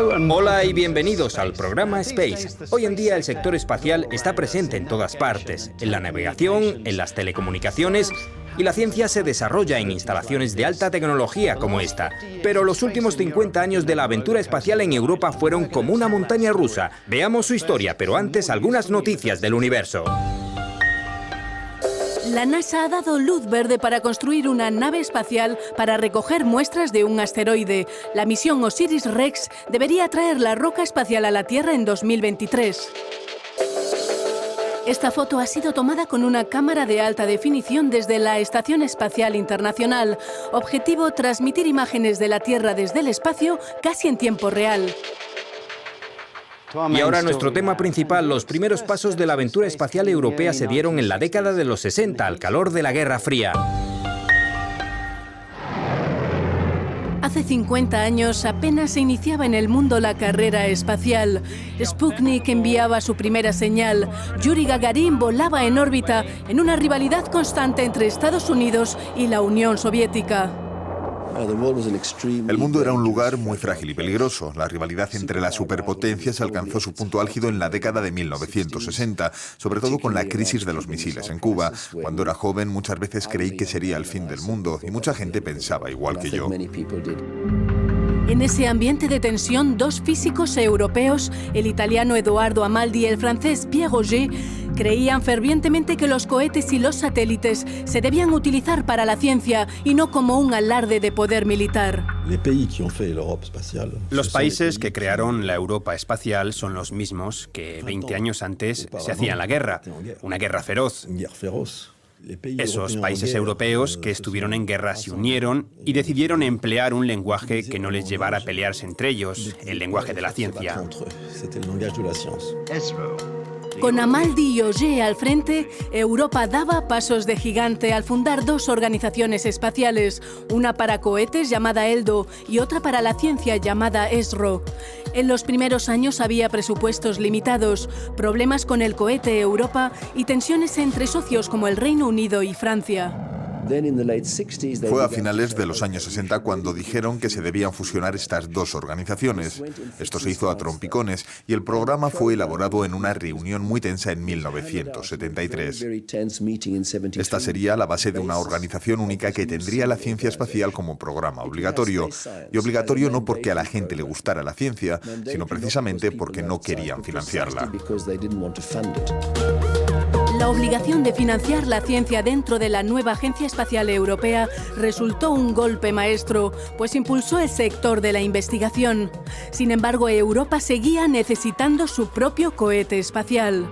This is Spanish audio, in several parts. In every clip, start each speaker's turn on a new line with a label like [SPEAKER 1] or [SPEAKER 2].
[SPEAKER 1] Hola y bienvenidos al programa Space. Hoy en día el sector espacial está presente en todas partes, en la navegación, en las telecomunicaciones, y la ciencia se desarrolla en instalaciones de alta tecnología como esta. Pero los últimos 50 años de la aventura espacial en Europa fueron como una montaña rusa. Veamos su historia, pero antes algunas noticias del universo.
[SPEAKER 2] La NASA ha dado luz verde para construir una nave espacial para recoger muestras de un asteroide. La misión Osiris-Rex debería traer la roca espacial a la Tierra en 2023. Esta foto ha sido tomada con una cámara de alta definición desde la Estación Espacial Internacional. Objetivo: transmitir imágenes de la Tierra desde el espacio casi en tiempo real.
[SPEAKER 1] Y ahora nuestro tema principal. Los primeros pasos de la aventura espacial europea se dieron en la década de los 60, al calor de la Guerra Fría.
[SPEAKER 2] Hace 50 años apenas se iniciaba en el mundo la carrera espacial. Sputnik enviaba su primera señal. Yuri Gagarin volaba en órbita en una rivalidad constante entre Estados Unidos y la Unión Soviética.
[SPEAKER 3] El mundo era un lugar muy frágil y peligroso. La rivalidad entre las superpotencias alcanzó su punto álgido en la década de 1960, sobre todo con la crisis de los misiles en Cuba. Cuando era joven, muchas veces creí que sería el fin del mundo, y mucha gente pensaba igual que yo.
[SPEAKER 2] En ese ambiente de tensión, dos físicos europeos, el italiano Edoardo Amaldi y el francés Pierre Auger, creían fervientemente que los cohetes y los satélites se debían utilizar para la ciencia y no como un alarde de poder militar.
[SPEAKER 4] Los países que crearon la Europa espacial son los mismos que 20 años antes se hacían la guerra, una guerra feroz. Esos países europeos que estuvieron en guerra se unieron y decidieron emplear un lenguaje que no les llevara a pelearse entre ellos, el lenguaje de la ciencia.
[SPEAKER 2] Con Amaldi y Auger al frente, Europa daba pasos de gigante al fundar dos organizaciones espaciales, una para cohetes llamada ELDO y otra para la ciencia llamada ESRO. En los primeros años había presupuestos limitados, problemas con el cohete Europa y tensiones entre socios como el Reino Unido y Francia.
[SPEAKER 3] Fue a finales de los años 60 cuando dijeron que se debían fusionar estas dos organizaciones. Esto se hizo a trompicones y el programa fue elaborado en una reunión muy tensa en 1973. Esta sería la base de una organización única que tendría la ciencia espacial como programa obligatorio. Y obligatorio no porque a la gente le gustara la ciencia, sino precisamente porque no querían financiarla.
[SPEAKER 2] La obligación de financiar la ciencia dentro de la nueva Agencia Espacial Europea resultó un golpe maestro, pues impulsó el sector de la investigación. Sin embargo, Europa seguía necesitando su propio cohete espacial.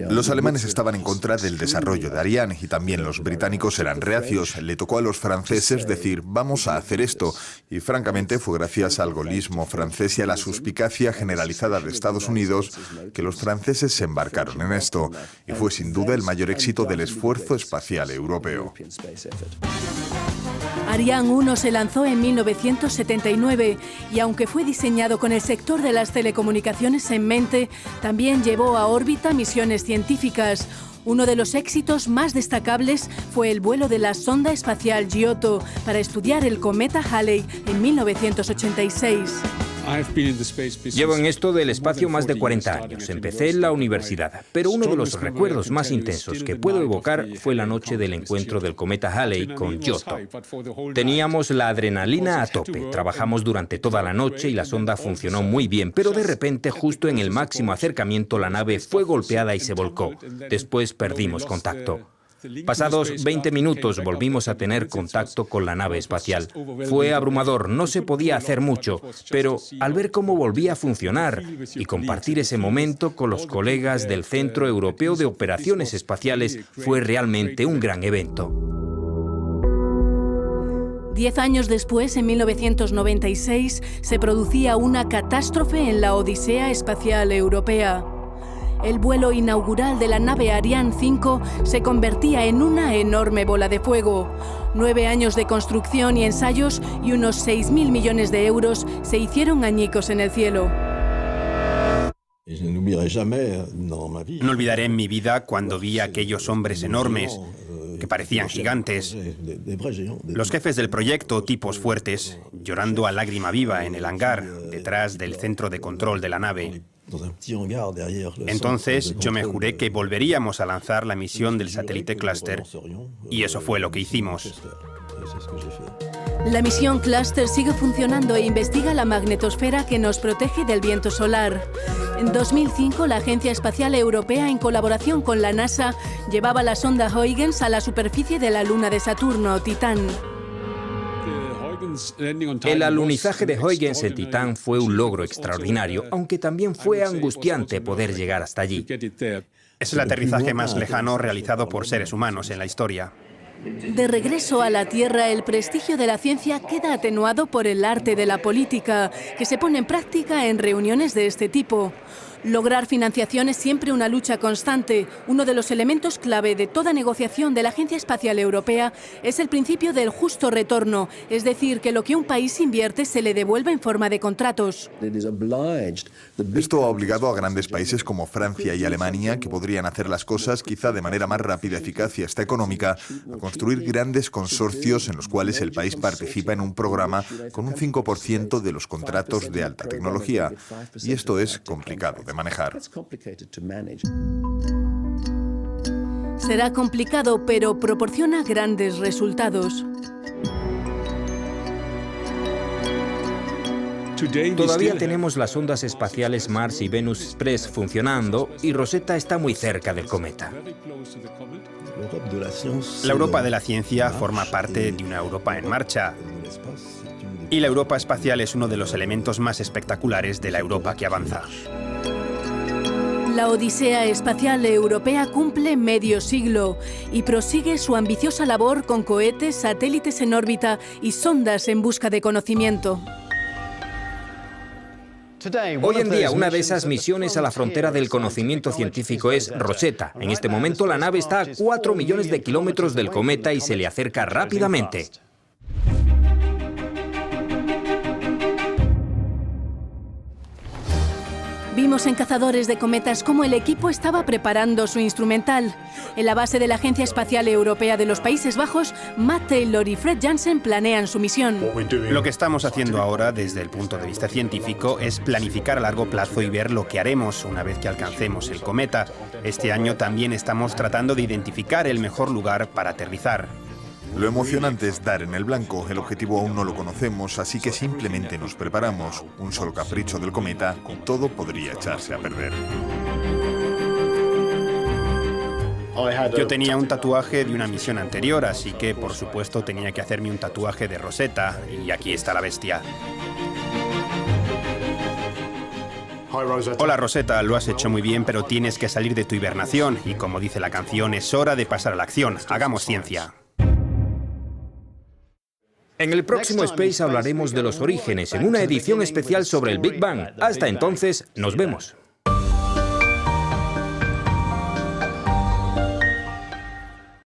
[SPEAKER 3] Los alemanes estaban en contra del desarrollo de Ariane y también los británicos eran reacios. Le tocó a los franceses decir, vamos a hacer esto. Y francamente fue gracias al gaullismo francés y a la suspicacia generalizada de Estados Unidos que los franceses se embarcaron en esto. Y fue sin duda el mayor éxito del esfuerzo espacial europeo.
[SPEAKER 2] Ariane 1 se lanzó en 1979 y aunque fue diseñado con el sector de las telecomunicaciones en mente, también llevó a órbita misiones científicas. Uno de los éxitos más destacables fue el vuelo de la sonda espacial Giotto para estudiar el cometa Halley en 1986.
[SPEAKER 1] Llevo en esto del espacio más de 40 años. Empecé en la universidad, pero uno de los recuerdos más intensos que puedo evocar fue la noche del encuentro del cometa Halley con Giotto. Teníamos la adrenalina a tope, trabajamos durante toda la noche y la sonda funcionó muy bien, pero de repente, justo en el máximo acercamiento, la nave fue golpeada y se volcó. Después perdimos contacto. Pasados 20 minutos volvimos a tener contacto con la nave espacial. Fue abrumador, no se podía hacer mucho, pero al ver cómo volvía a funcionar y compartir ese momento con los colegas del Centro Europeo de Operaciones Espaciales fue realmente un gran evento.
[SPEAKER 2] 10 años después, en 1996, se producía una catástrofe en la Odisea Espacial Europea. El vuelo inaugural de la nave Ariane 5 se convertía en una enorme bola de fuego. 9 años de construcción y ensayos y unos 6.000 millones de euros se hicieron añicos en el cielo.
[SPEAKER 4] No olvidaré en mi vida cuando vi a aquellos hombres enormes que parecían gigantes. Los jefes del proyecto, tipos fuertes, llorando a lágrima viva en el hangar, detrás del centro de control de la nave. Entonces yo me juré que volveríamos a lanzar la misión del satélite Cluster, y eso fue lo que hicimos.
[SPEAKER 2] La misión Cluster sigue funcionando e investiga la magnetosfera que nos protege del viento solar. En 2005, la Agencia Espacial Europea, en colaboración con la NASA, llevaba la sonda Huygens a la superficie de la luna de Saturno, Titán.
[SPEAKER 1] El alunizaje de Huygens en Titán fue un logro extraordinario, aunque también fue angustiante poder llegar hasta allí.
[SPEAKER 4] Es el aterrizaje más lejano realizado por seres humanos en la historia.
[SPEAKER 2] De regreso a la Tierra, el prestigio de la ciencia queda atenuado por el arte de la política, que se pone en práctica en reuniones de este tipo. Lograr financiación es siempre una lucha constante. Uno de los elementos clave de toda negociación de la Agencia Espacial Europea es el principio del justo retorno, es decir, que lo que un país invierte se le devuelva en forma de contratos.
[SPEAKER 3] Esto ha obligado a grandes países como Francia y Alemania, que podrían hacer las cosas quizá de manera más rápida, eficaz y hasta económica, a construir grandes consorcios en los cuales el país participa en un programa con un 5% de los contratos de alta tecnología. Y esto es complicado de manejar.
[SPEAKER 2] Será complicado, pero proporciona grandes resultados.
[SPEAKER 1] Todavía tenemos las ondas espaciales Mars y Venus Express funcionando y Rosetta está muy cerca del cometa.
[SPEAKER 4] La Europa de la ciencia forma parte de una Europa en marcha. Y la Europa espacial es uno de los elementos más espectaculares de la Europa que avanza.
[SPEAKER 2] La Odisea Espacial Europea cumple medio siglo y prosigue su ambiciosa labor con cohetes, satélites en órbita y sondas en busca de conocimiento.
[SPEAKER 1] Hoy en día, una de esas misiones a la frontera del conocimiento científico es Rosetta. En este momento, la nave está a 4 millones de kilómetros del cometa y se le acerca rápidamente.
[SPEAKER 2] Vimos en Cazadores de Cometas cómo el equipo estaba preparando su instrumental. En la base de la Agencia Espacial Europea de los Países Bajos, Matt Taylor y Fred Jansen planean su misión.
[SPEAKER 4] Lo que estamos haciendo ahora, desde el punto de vista científico, es planificar a largo plazo y ver lo que haremos una vez que alcancemos el cometa. Este año también estamos tratando de identificar el mejor lugar para aterrizar.
[SPEAKER 3] Lo emocionante es dar en el blanco. El objetivo aún no lo conocemos, así que simplemente nos preparamos. Un solo capricho del cometa y todo podría echarse a perder.
[SPEAKER 4] Yo tenía un tatuaje de una misión anterior, así que por supuesto tenía que hacerme un tatuaje de Rosetta, y aquí está la bestia. Hola Rosetta, lo has hecho muy bien, pero tienes que salir de tu hibernación, y como dice la canción, es hora de pasar a la acción. Hagamos ciencia.
[SPEAKER 1] En el próximo Space hablaremos de los orígenes en una edición especial sobre el Big Bang. Hasta entonces, nos vemos.